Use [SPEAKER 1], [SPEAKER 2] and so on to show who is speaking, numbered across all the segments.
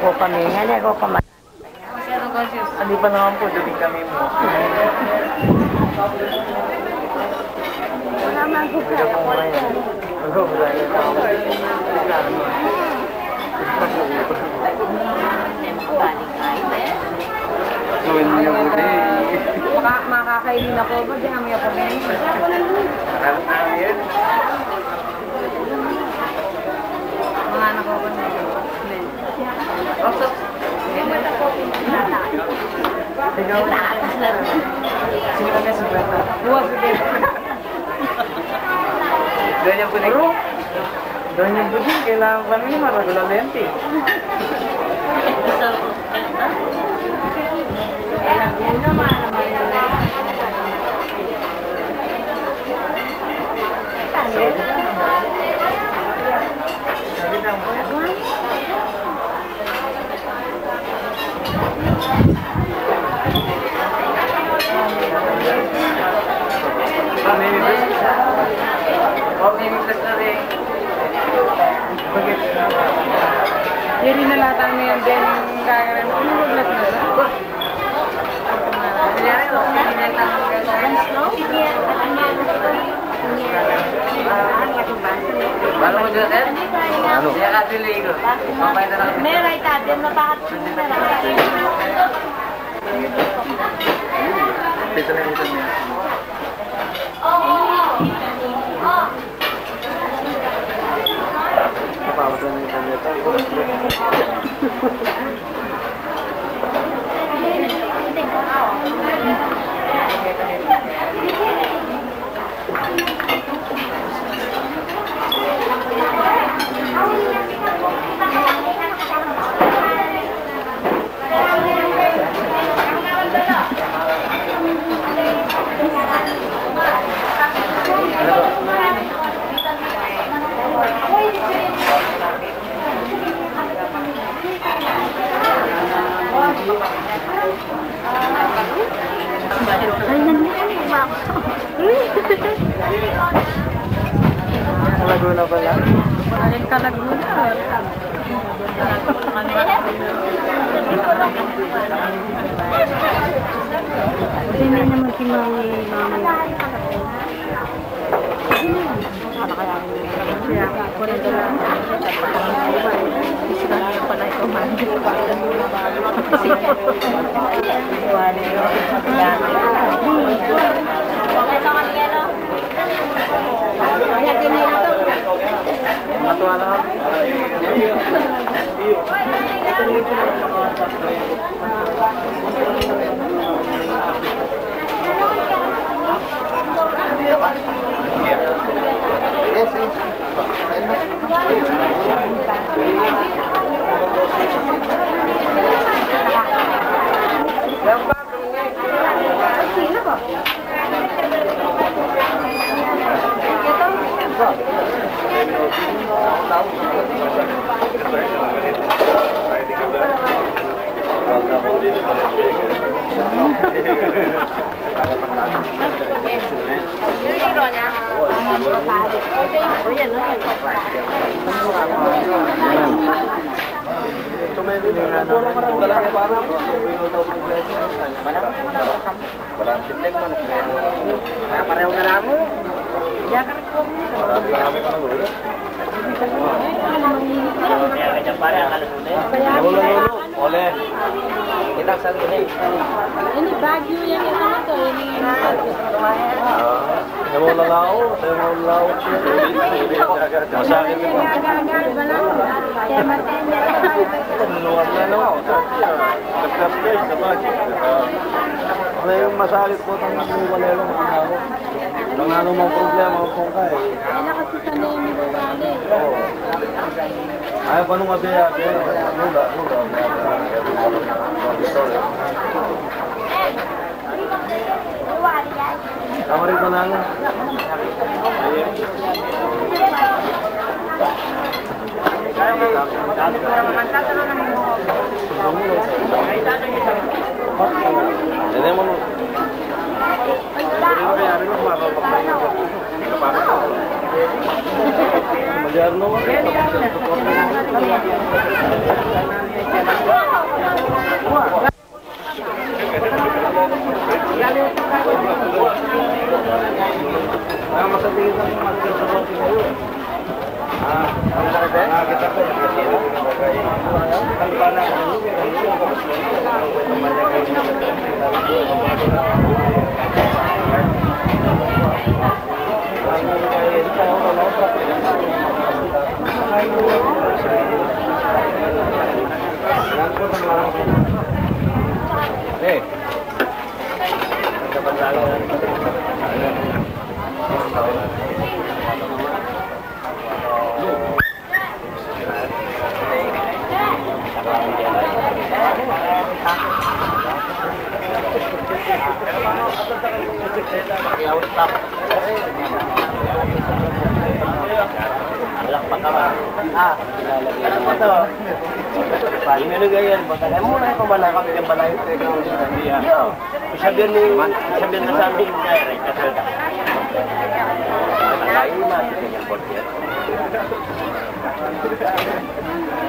[SPEAKER 1] po kami. Ngayon ako pa man.
[SPEAKER 2] Hindi pa naman po, duling kami mo.
[SPEAKER 1] Wala man po
[SPEAKER 2] Hindi po ngayon. Mag-uulayan pa ako. Gawin niyo po din.
[SPEAKER 1] Makakainin ako ba? Di kami ako rin.
[SPEAKER 2] Maraming namin.
[SPEAKER 1] Mga anak ko na.
[SPEAKER 2] Ikaw. Sino ka nga si Bata?
[SPEAKER 1] Huwag ko din.
[SPEAKER 2] Doon yung punig. Doon yung punig. Kailangan pa namin maragulalente.
[SPEAKER 1] Jadi nalatang mo yan din kagaran. Ano maglat na ba?
[SPEAKER 2] Baru mo dyan, Ed? Ano? Siya ka diligo. Mamay na lang.
[SPEAKER 1] Meron tayo, mapakat
[SPEAKER 2] Dito na yung niya. Napawag na yung kanya. Laguna pala.
[SPEAKER 1] Ayun ka Laguna. Hindi naman si Mami. Kaya ako rin doon. Gusto niya pala ito mandi.
[SPEAKER 2] Matuwa lang ako. Pareho na lang mo. Oleh. Kita satu nih.
[SPEAKER 1] Ini baju yang itu tuh ini.
[SPEAKER 2] Saya mau laut, Masakit itu. Ano yung masakit po itong walelo ng ako. Kung ano mong problema ko kung kaya.
[SPEAKER 1] Kaya kasi sanay ni Bawali.
[SPEAKER 2] Ayaw pa nung abiya. Tama rin pa na nga. Ini mau Majarno.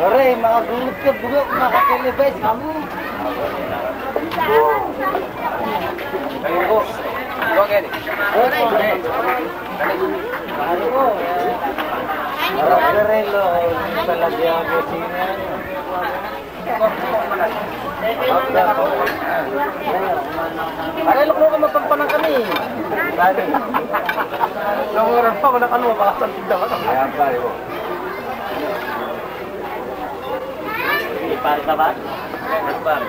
[SPEAKER 2] Ore, mga gulot ka, bugo, makakilibay kamu. Pare, luklo ka mapagpanang kami. Pare. Nung oras pa, wala ka naman, makasantig na ka. Ayan, pare mo. Pare ka ba? Pare.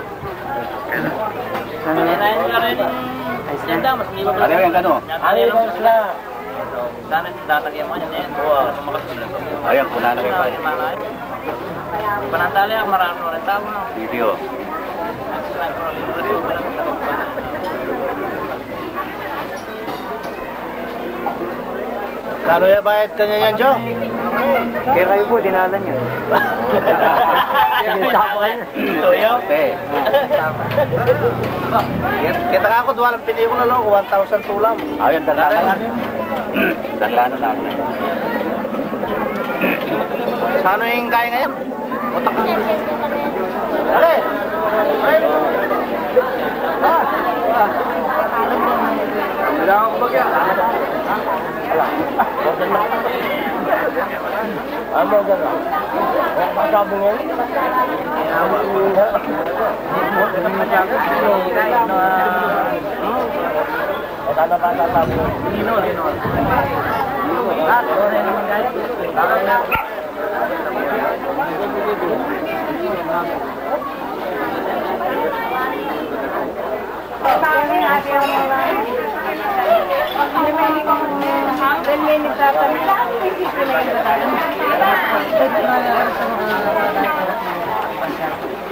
[SPEAKER 2] Ano yung gano? Ano yung sila? Sana tatagyan mo yan yan. Ayan, kuna na kayo.
[SPEAKER 3] Panantali ang marami rin tao no.
[SPEAKER 2] Video. Kano yung bayad kanya yan, Joe? Kaya kayo po, dinalan niya. Ito yun? Kita ka ako, duwalang pili ko na lang, 1,000 tulam. Ayun, dalalan. Dalalan na ako. Saan yung kaya ngayon? Utak ka. Dali! Wala akong bagya. Ano gano'n? Masabi ngayon?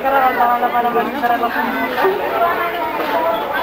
[SPEAKER 1] Karena kalau